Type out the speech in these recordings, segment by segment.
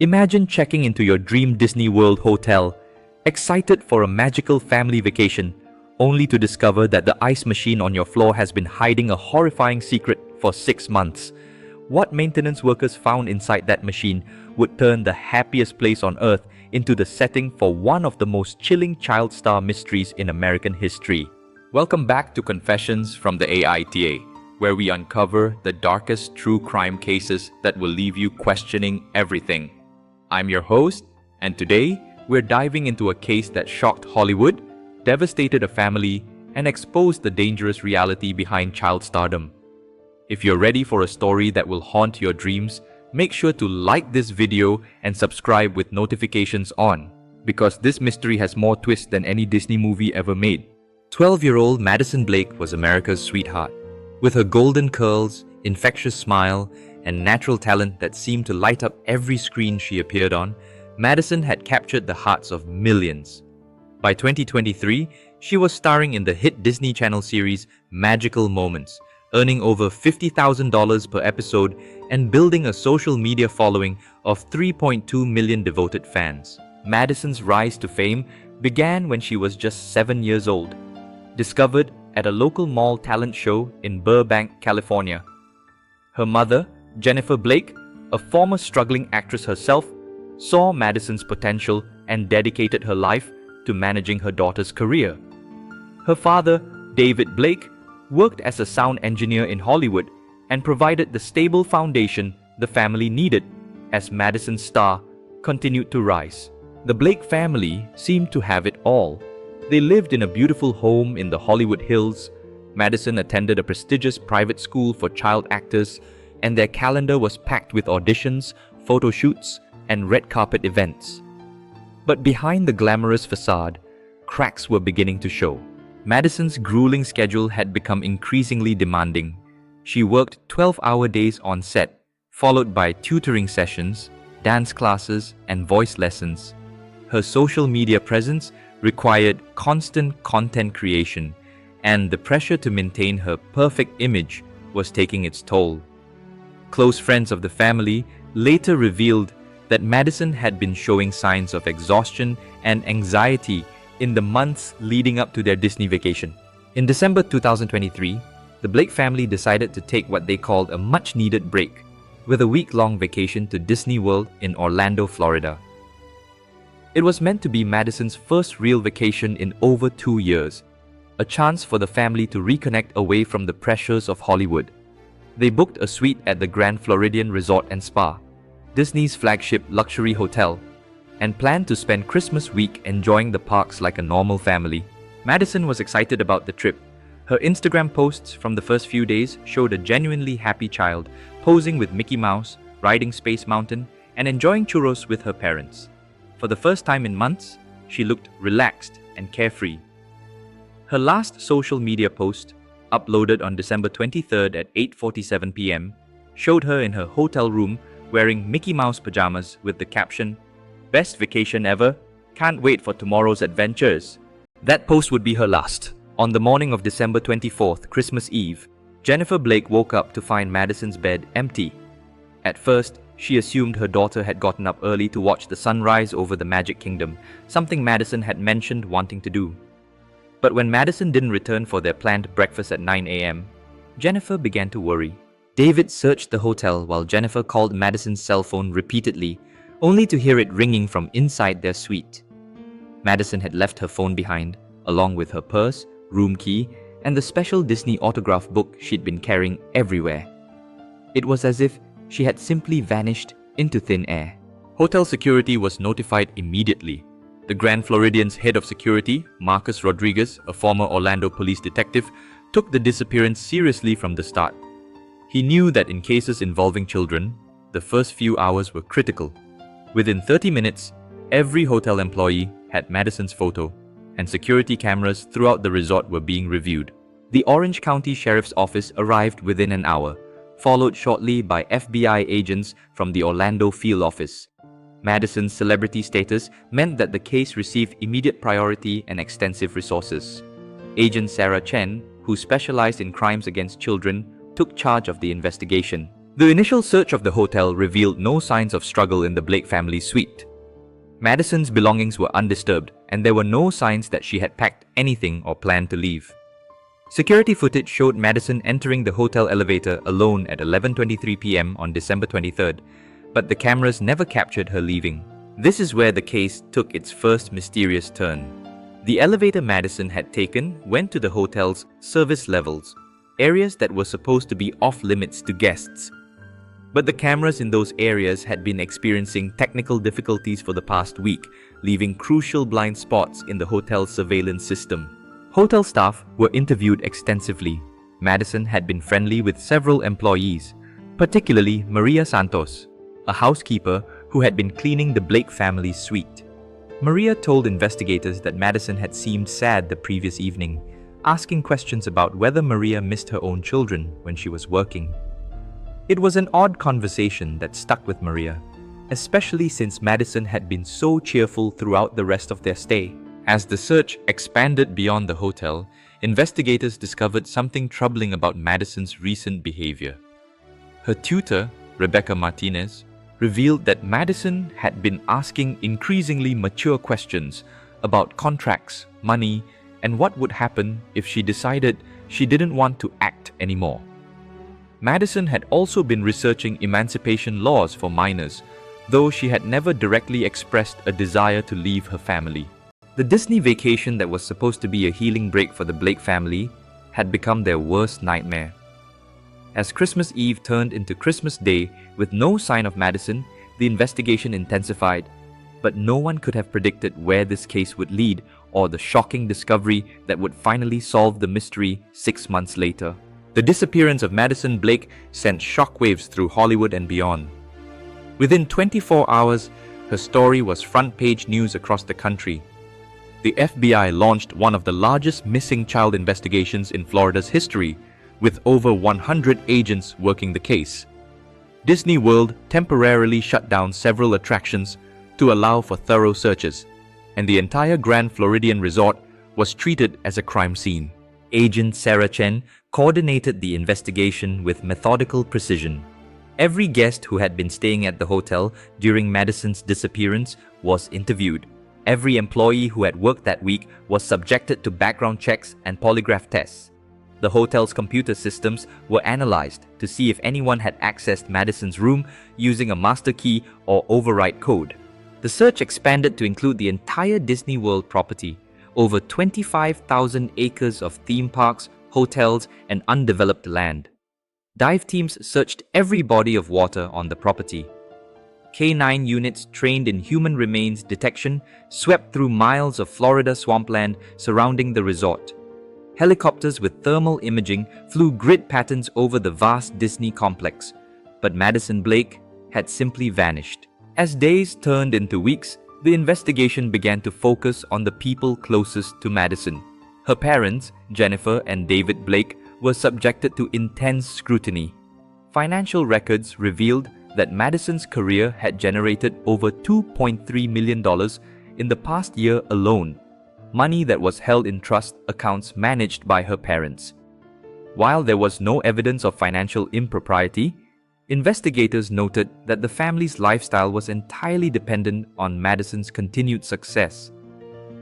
Imagine checking into your dream Disney World hotel, excited for a magical family vacation, only to discover that the ice machine on your floor has been hiding a horrifying secret for 6 months. What maintenance workers found inside that machine would turn the happiest place on earth into the setting for one of the most chilling child star mysteries in American history. Welcome back to Confessions from the AITA, where we uncover the darkest true crime cases that will leave you questioning everything. I'm your host, and today we're diving into a case that shocked Hollywood, devastated a family, and exposed the dangerous reality behind child stardom. If you're ready for a story that will haunt your dreams, make sure to like this video and subscribe with notifications on, because this mystery has more twists than any Disney movie ever made. 12-year-old Madison Blake was America's sweetheart. With her golden curls, infectious smile, and natural talent that seemed to light up every screen she appeared on, Madison had captured the hearts of millions. By 2023, she was starring in the hit Disney Channel series Magical Moments, earning over $50,000 per episode and building a social media following of 3.2 million devoted fans. Madison's rise to fame began when she was just 7 years old. Discovered at a local mall talent show in Burbank, California. Her mother, Jennifer Blake, a former struggling actress herself, saw Madison's potential and dedicated her life to managing her daughter's career. Her father, David Blake, worked as a sound engineer in Hollywood and provided the stable foundation the family needed as Madison's star continued to rise. The Blake family seemed to have it all. They lived in a beautiful home in the Hollywood Hills. Madison attended a prestigious private school for child actors, and their calendar was packed with auditions, photo shoots, and red carpet events. But behind the glamorous facade, cracks were beginning to show. Madison's grueling schedule had become increasingly demanding. She worked 12-hour days on set, followed by tutoring sessions, dance classes, and voice lessons. Her social media presence required constant content creation, and the pressure to maintain her perfect image was taking its toll. Close friends of the family later revealed that Madison had been showing signs of exhaustion and anxiety in the months leading up to their Disney vacation. In December 2023, the Blake family decided to take what they called a much-needed break, with a week-long vacation to Disney World in Orlando, Florida. It was meant to be Madison's first real vacation in over 2 years, a chance for the family to reconnect away from the pressures of Hollywood. They booked a suite at the Grand Floridian Resort and Spa, Disney's flagship luxury hotel, and planned to spend Christmas week enjoying the parks like a normal family. Madison was excited about the trip. Her Instagram posts from the first few days showed a genuinely happy child, posing with Mickey Mouse, riding Space Mountain, and enjoying churros with her parents. For the first time in months, she looked relaxed and carefree. Her last social media post, uploaded on December 23rd at 8:47 p.m., showed her in her hotel room wearing Mickey Mouse pajamas with the caption, "Best vacation ever, can't wait for tomorrow's adventures." That post would be her last. On the morning of December 24th, Christmas Eve, Jennifer Blake woke up to find Madison's bed empty. At first, she assumed her daughter had gotten up early to watch the sunrise over the Magic Kingdom, something Madison had mentioned wanting to do. But when Madison didn't return for their planned breakfast at 9 a.m., Jennifer began to worry. David searched the hotel while Jennifer called Madison's cell phone repeatedly, only to hear it ringing from inside their suite. Madison had left her phone behind, along with her purse, room key, and the special Disney autograph book she'd been carrying everywhere. It was as if she had simply vanished into thin air. Hotel security was notified immediately. The Grand Floridian's head of security, Marcus Rodriguez, a former Orlando police detective, took the disappearance seriously from the start. He knew that in cases involving children, the first few hours were critical. Within 30 minutes, every hotel employee had Madison's photo, and security cameras throughout the resort were being reviewed. The Orange County Sheriff's Office arrived within an hour, followed shortly by FBI agents from the Orlando field office. Madison's celebrity status meant that the case received immediate priority and extensive resources. Agent Sarah Chen, who specialized in crimes against children, took charge of the investigation. The initial search of the hotel revealed no signs of struggle in the Blake family suite. Madison's belongings were undisturbed, and there were no signs that she had packed anything or planned to leave. Security footage showed Madison entering the hotel elevator alone at 11:23 p.m. on December 23rd, but the cameras never captured her leaving. This is where the case took its first mysterious turn. The elevator Madison had taken went to the hotel's service levels, areas that were supposed to be off-limits to guests. But the cameras in those areas had been experiencing technical difficulties for the past week, leaving crucial blind spots in the hotel's surveillance system. Hotel staff were interviewed extensively. Madison had been friendly with several employees, particularly Maria Santos, a housekeeper who had been cleaning the Blake family's suite. Maria told investigators that Madison had seemed sad the previous evening, asking questions about whether Maria missed her own children when she was working. It was an odd conversation that stuck with Maria, especially since Madison had been so cheerful throughout the rest of their stay. As the search expanded beyond the hotel, investigators discovered something troubling about Madison's recent behavior. Her tutor, Rebecca Martinez, revealed that Madison had been asking increasingly mature questions about contracts, money, and what would happen if she decided she didn't want to act anymore. Madison had also been researching emancipation laws for minors, though she had never directly expressed a desire to leave her family. The Disney vacation that was supposed to be a healing break for the Blake family had become their worst nightmare. As Christmas Eve turned into Christmas Day with no sign of Madison, the investigation intensified, but no one could have predicted where this case would lead or the shocking discovery that would finally solve the mystery 6 months later. The disappearance of Madison Blake sent shockwaves through Hollywood and beyond. Within 24 hours, her story was front-page news across the country. The FBI launched one of the largest missing child investigations in Florida's history, with over 100 agents working the case. Disney World temporarily shut down several attractions to allow for thorough searches, and the entire Grand Floridian Resort was treated as a crime scene. Agent Sarah Chen coordinated the investigation with methodical precision. Every guest who had been staying at the hotel during Madison's disappearance was interviewed. Every employee who had worked that week was subjected to background checks and polygraph tests. The hotel's computer systems were analyzed to see if anyone had accessed Madison's room using a master key or override code. The search expanded to include the entire Disney World property, over 25,000 acres of theme parks, hotels, and undeveloped land. Dive teams searched every body of water on the property. K-9 units trained in human remains detection swept through miles of Florida swampland surrounding the resort. Helicopters with thermal imaging flew grid patterns over the vast Disney complex, but Madison Blake had simply vanished. As days turned into weeks, the investigation began to focus on the people closest to Madison. Her parents, Jennifer and David Blake, were subjected to intense scrutiny. Financial records revealed that Madison's career had generated over $2.3 million in the past year alone, money that was held in trust accounts managed by her parents. While there was no evidence of financial impropriety, investigators noted that the family's lifestyle was entirely dependent on Madison's continued success.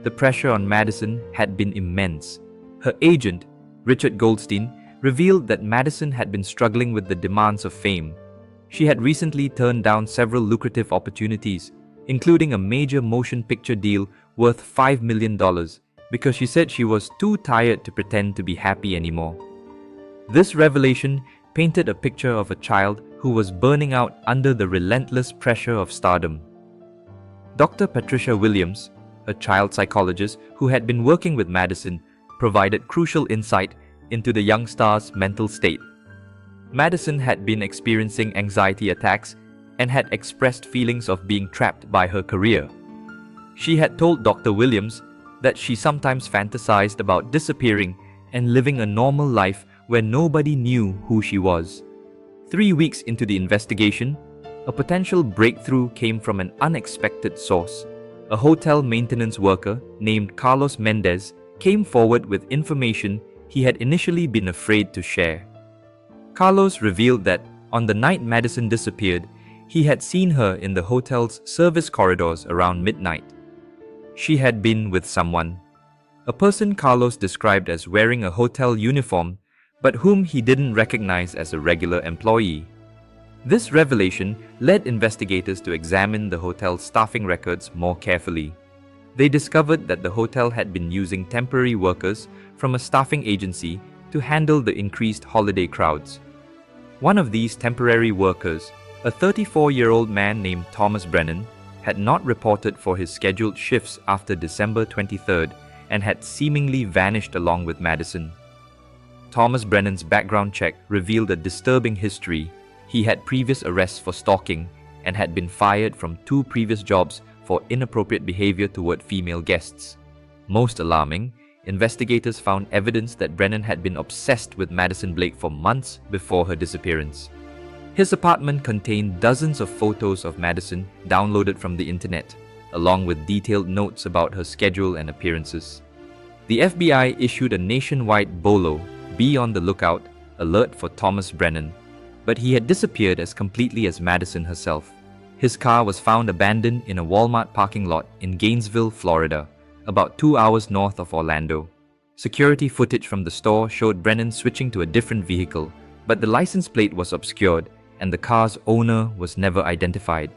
The pressure on Madison had been immense. Her agent, Richard Goldstein, revealed that Madison had been struggling with the demands of fame. She had recently turned down several lucrative opportunities, including a major motion picture deal worth $5 million, because she said she was too tired to pretend to be happy anymore. This revelation painted a picture of a child who was burning out under the relentless pressure of stardom. Dr. Patricia Williams, a child psychologist who had been working with Madison, provided crucial insight into the young star's mental state. Madison had been experiencing anxiety attacks and had expressed feelings of being trapped by her career. She had told Dr. Williams that she sometimes fantasized about disappearing and living a normal life where nobody knew who she was. 3 weeks into the investigation, a potential breakthrough came from an unexpected source. A hotel maintenance worker named Carlos Mendez came forward with information he had initially been afraid to share. Carlos revealed that On the night Madison disappeared, he had seen her in the hotel's service corridors around midnight. She had been with someone, a person Carlos described as wearing a hotel uniform, but whom he didn't recognize as a regular employee. This revelation led investigators to examine the hotel's staffing records more carefully. They discovered that the hotel had been using temporary workers from a staffing agency to handle the increased holiday crowds. One of these temporary workers, a 34-year-old man named Thomas Brennan, had not reported for his scheduled shifts after December 23rd and had seemingly vanished along with Madison. Thomas Brennan's background check revealed a disturbing history. He had previous arrests for stalking and had been fired from 2 previous jobs for inappropriate behavior toward female guests. Most alarming, investigators found evidence that Brennan had been obsessed with Madison Blake for months before her disappearance. His apartment contained dozens of photos of Madison downloaded from the internet, along with detailed notes about her schedule and appearances. The FBI issued a nationwide BOLO, be on the lookout, alert for Thomas Brennan, but he had disappeared as completely as Madison herself. His car was found abandoned in a Walmart parking lot in Gainesville, Florida, about 2 hours north of Orlando. Security footage from the store showed Brennan switching to a different vehicle, but the license plate was obscured and the car's owner was never identified.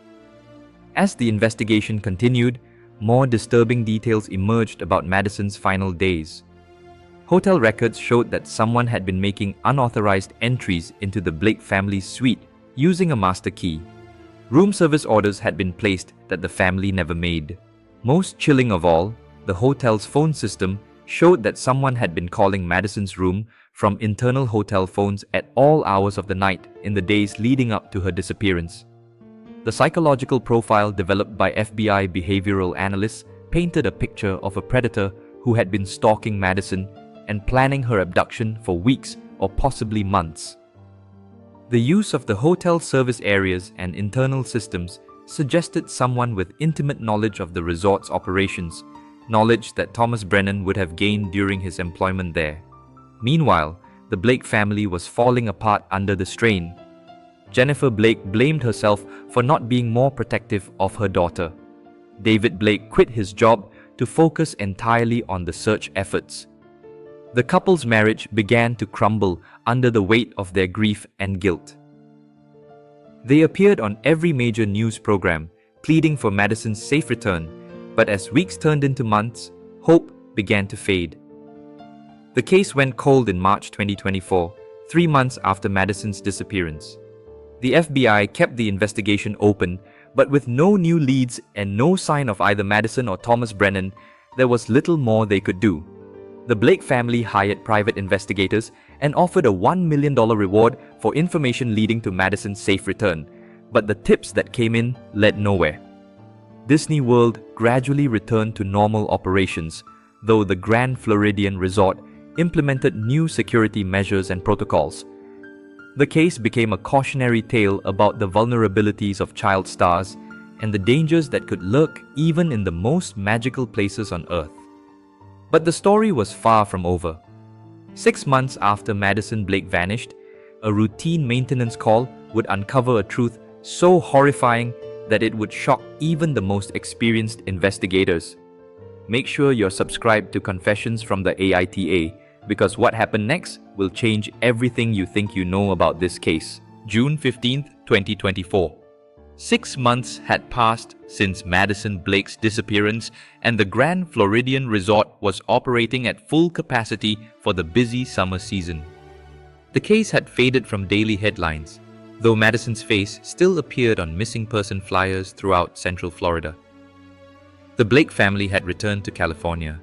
As the investigation continued, more disturbing details emerged about Madison's final days. Hotel records showed that someone had been making unauthorized entries into the Blake family's suite using a master key. Room service orders had been placed that the family never made. Most chilling of all, the hotel's phone system showed that someone had been calling Madison's room from internal hotel phones at all hours of the night in the days leading up to her disappearance. The psychological profile developed by FBI behavioral analysts painted a picture of a predator who had been stalking Madison and planning her abduction for weeks or possibly months. The use of the hotel service areas and internal systems suggested someone with intimate knowledge of the resort's operations, knowledge that Thomas Brennan would have gained during his employment there. Meanwhile, the Blake family was falling apart under the strain. Jennifer Blake blamed herself for not being more protective of her daughter. David Blake quit his job to focus entirely on the search efforts. The couple's marriage began to crumble under the weight of their grief and guilt. They appeared on every major news program, pleading for Madison's safe return, but as weeks turned into months, hope began to fade. The case went cold in March 2024, 3 months after Madison's disappearance. The FBI kept the investigation open, but with no new leads and no sign of either Madison or Thomas Brennan, there was little more they could do. The Blake family hired private investigators and offered a $1 million reward for information leading to Madison's safe return, but the tips that came in led nowhere. Disney World gradually returned to normal operations, though the Grand Floridian Resort implemented new security measures and protocols. The case became a cautionary tale about the vulnerabilities of child stars and the dangers that could lurk even in the most magical places on Earth. But the story was far from over. 6 months after Madison Blake vanished, a routine maintenance call would uncover a truth so horrifying that it would shock even the most experienced investigators. Make sure you're subscribed to Confessions from the AITA, because what happened next will change everything you think you know about this case. June 15, 2024. 6 months had passed since Madison Blake's disappearance, and the Grand Floridian Resort was operating at full capacity for the busy summer season. The case had faded from daily headlines, though Madison's face still appeared on missing person flyers throughout Central Florida. The Blake family had returned to California,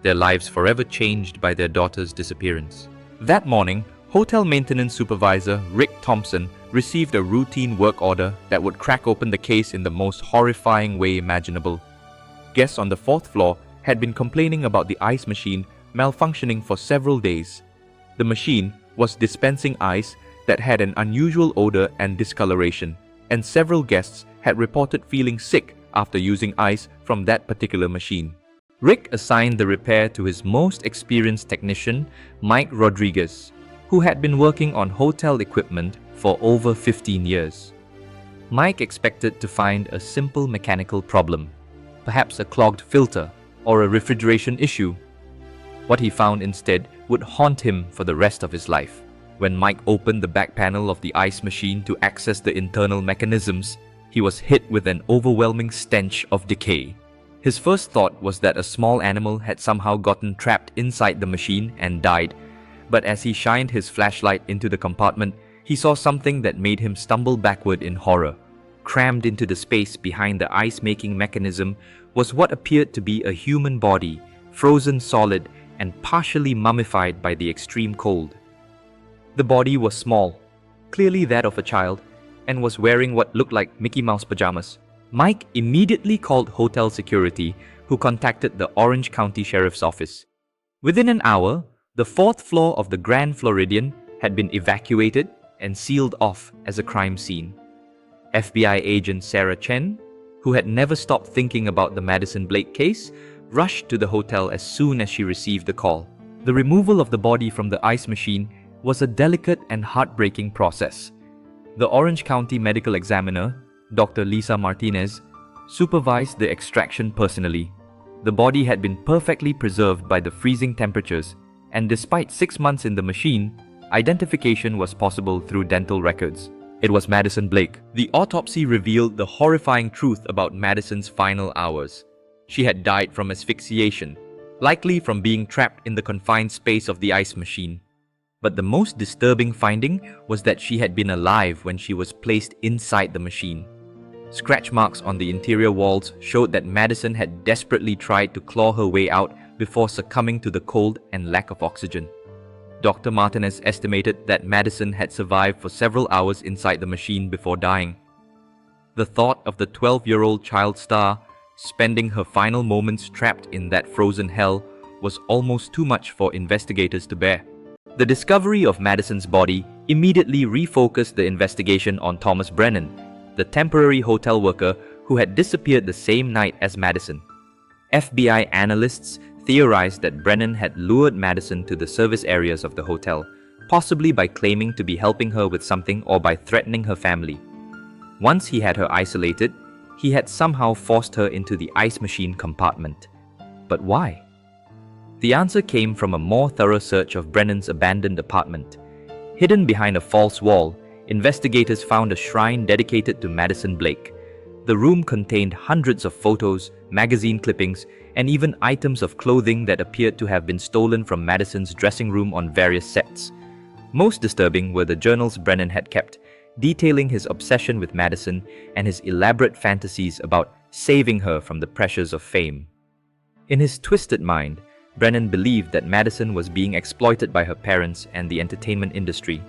their lives forever changed by their daughter's disappearance. That morning, hotel maintenance supervisor Rick Thompson received a routine work order that would crack open the case in the most horrifying way imaginable. Guests on the 4th floor had been complaining about the ice machine malfunctioning for several days. The machine was dispensing ice that had an unusual odor and discoloration, and several guests had reported feeling sick after using ice from that particular machine. Rick assigned the repair to his most experienced technician, Mike Rodriguez, who had been working on hotel equipment for over 15 years. Mike expected to find a simple mechanical problem, perhaps a clogged filter or a refrigeration issue. What he found instead would haunt him for the rest of his life. When Mike opened the back panel of the ice machine to access the internal mechanisms, he was hit with an overwhelming stench of decay. His first thought was that a small animal had somehow gotten trapped inside the machine and died, but as he shined his flashlight into the compartment, he saw something that made him stumble backward in horror. Crammed into the space behind the ice-making mechanism was what appeared to be a human body, frozen solid and partially mummified by the extreme cold. The body was small, clearly that of a child, and was wearing what looked like Mickey Mouse pajamas. Mike immediately called hotel security, who contacted the Orange County Sheriff's Office. Within an hour, the fourth floor of the Grand Floridian had been evacuated and sealed off as a crime scene. FBI agent Sarah Chen, who had never stopped thinking about the Madison Blake case, rushed to the hotel as soon as she received the call. The removal of the body from the ice machine was a delicate and heartbreaking process. The Orange County medical examiner, Dr. Lisa Martinez, supervised the extraction personally. The body had been perfectly preserved by the freezing temperatures, and despite 6 months in the machine, identification was possible through dental records. It was Madison Blake. The autopsy revealed the horrifying truth about Madison's final hours. She had died from asphyxiation, likely from being trapped in the confined space of the ice machine. But the most disturbing finding was that she had been alive when she was placed inside the machine. Scratch marks on the interior walls showed that Madison had desperately tried to claw her way out before succumbing to the cold and lack of oxygen. Dr. Martinez estimated that Madison had survived for several hours inside the machine before dying. The thought of the 12-year-old child star spending her final moments trapped in that frozen hell was almost too much for investigators to bear. The discovery of Madison's body immediately refocused the investigation on Thomas Brennan, the temporary hotel worker who had disappeared the same night as Madison. FBI analysts theorized that Brennan had lured Madison to the service areas of the hotel, possibly by claiming to be helping her with something or by threatening her family. Once he had her isolated, he had somehow forced her into the ice machine compartment. But why? The answer came from a more thorough search of Brennan's abandoned apartment. Hidden behind a false wall, investigators found a shrine dedicated to Madison Blake. The room contained hundreds of photos, magazine clippings, and even items of clothing that appeared to have been stolen from Madison's dressing room on various sets. Most disturbing were the journals Brennan had kept, detailing his obsession with Madison and his elaborate fantasies about saving her from the pressures of fame. In his twisted mind, Brennan believed that Madison was being exploited by her parents and the entertainment industry.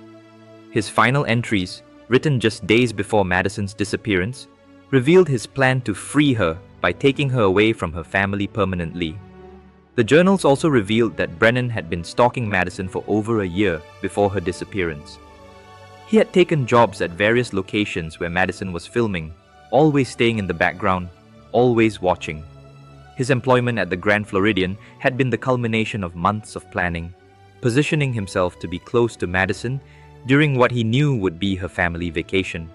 His final entries, written just days before Madison's disappearance, revealed his plan to free her by taking her away from her family permanently. The journals also revealed that Brennan had been stalking Madison for over a year before her disappearance. He had taken jobs at various locations where Madison was filming, always staying in the background, always watching. His employment at the Grand Floridian had been the culmination of months of planning, positioning himself to be close to Madison during what he knew would be her family vacation.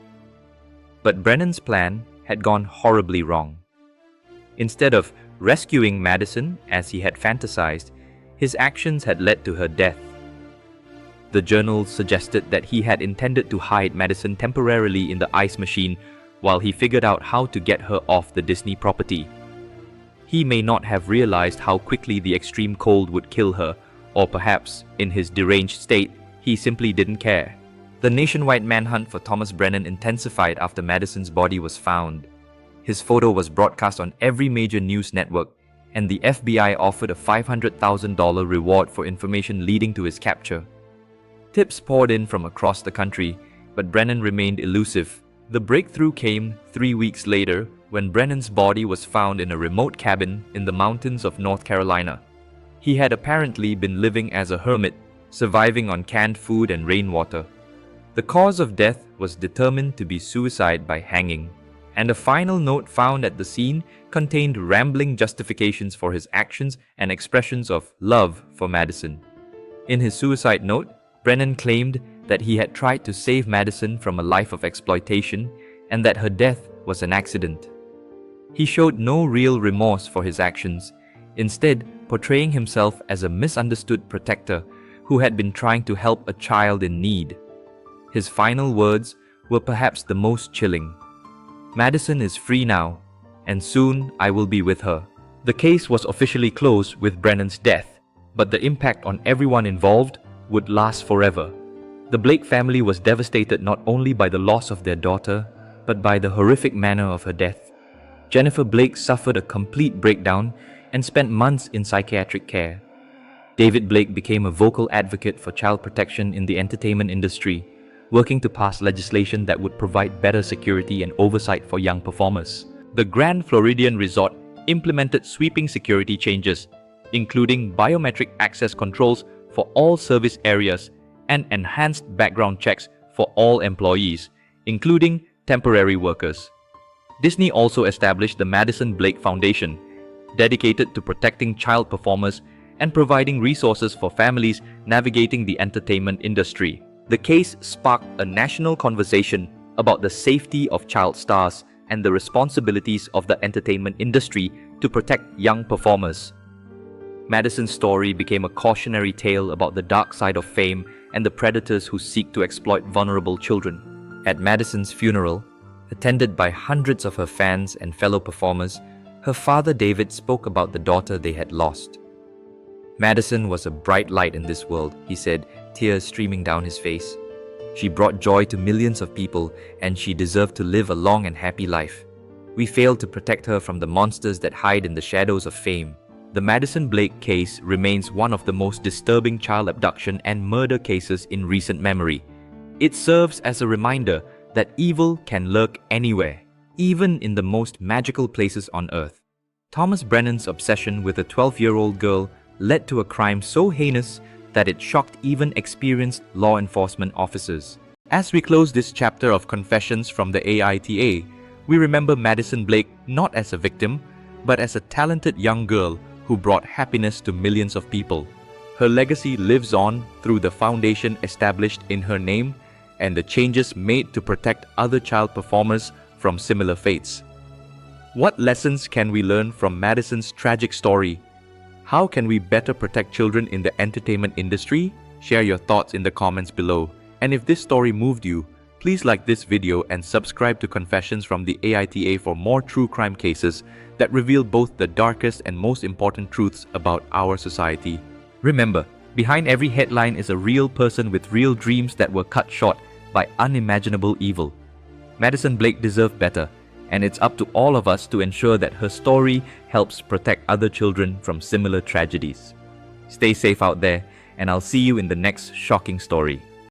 But Brennan's plan had gone horribly wrong. Instead of rescuing Madison as he had fantasized, his actions had led to her death. The journals suggested that he had intended to hide Madison temporarily in the ice machine while he figured out how to get her off the Disney property. He may not have realized how quickly the extreme cold would kill her, or perhaps, in his deranged state, he simply didn't care. The nationwide manhunt for Thomas Brennan intensified after Madison's body was found. His photo was broadcast on every major news network, and the FBI offered a $500,000 reward for information leading to his capture. Tips poured in from across the country, but Brennan remained elusive. The breakthrough came 3 weeks later when Brennan's body was found in a remote cabin in the mountains of North Carolina. He had apparently been living as a hermit, surviving on canned food and rainwater. The cause of death was determined to be suicide by hanging, and a final note found at the scene contained rambling justifications for his actions and expressions of love for Madison. In his suicide note, Brennan claimed that he had tried to save Madison from a life of exploitation and that her death was an accident. He showed no real remorse for his actions, instead portraying himself as a misunderstood protector who had been trying to help a child in need. His final words were perhaps the most chilling. "Madison is free now, and soon I will be with her." The case was officially closed with Brennan's death, but the impact on everyone involved would last forever. The Blake family was devastated not only by the loss of their daughter, but by the horrific manner of her death. Jennifer Blake suffered a complete breakdown and spent months in psychiatric care. David Blake became a vocal advocate for child protection in the entertainment industry, working to pass legislation that would provide better security and oversight for young performers. The Grand Floridian Resort implemented sweeping security changes, including biometric access controls for all service areas and enhanced background checks for all employees, including temporary workers. Disney also established the Madison Blake Foundation, dedicated to protecting child performers and providing resources for families navigating the entertainment industry. The case sparked a national conversation about the safety of child stars and the responsibilities of the entertainment industry to protect young performers. Madison's story became a cautionary tale about the dark side of fame and the predators who seek to exploit vulnerable children. At Madison's funeral, attended by hundreds of her fans and fellow performers, her father David spoke about the daughter they had lost. "Madison was a bright light in this world," he said, tears streaming down his face. "She brought joy to millions of people, and she deserved to live a long and happy life. We failed to protect her from the monsters that hide in the shadows of fame." The Madison Blake case remains one of the most disturbing child abduction and murder cases in recent memory. It serves as a reminder that evil can lurk anywhere, even in the most magical places on Earth. Thomas Brennan's obsession with a 12-year-old girl led to a crime so heinous that it shocked even experienced law enforcement officers. As we close this chapter of Confessions from the AITA, we remember Madison Blake not as a victim, but as a talented young girl who brought happiness to millions of people. Her legacy lives on through the foundation established in her name and the changes made to protect other child performers from similar fates. What lessons can we learn from Madison's tragic story? How can we better protect children in the entertainment industry? Share your thoughts in the comments below. And if this story moved you, please like this video and subscribe to Confessions from the AITA for more true crime cases that reveal both the darkest and most important truths about our society. Remember, behind every headline is a real person with real dreams that were cut short by unimaginable evil. Madison Blake deserved better, and it's up to all of us to ensure that her story helps protect other children from similar tragedies. Stay safe out there, and I'll see you in the next shocking story.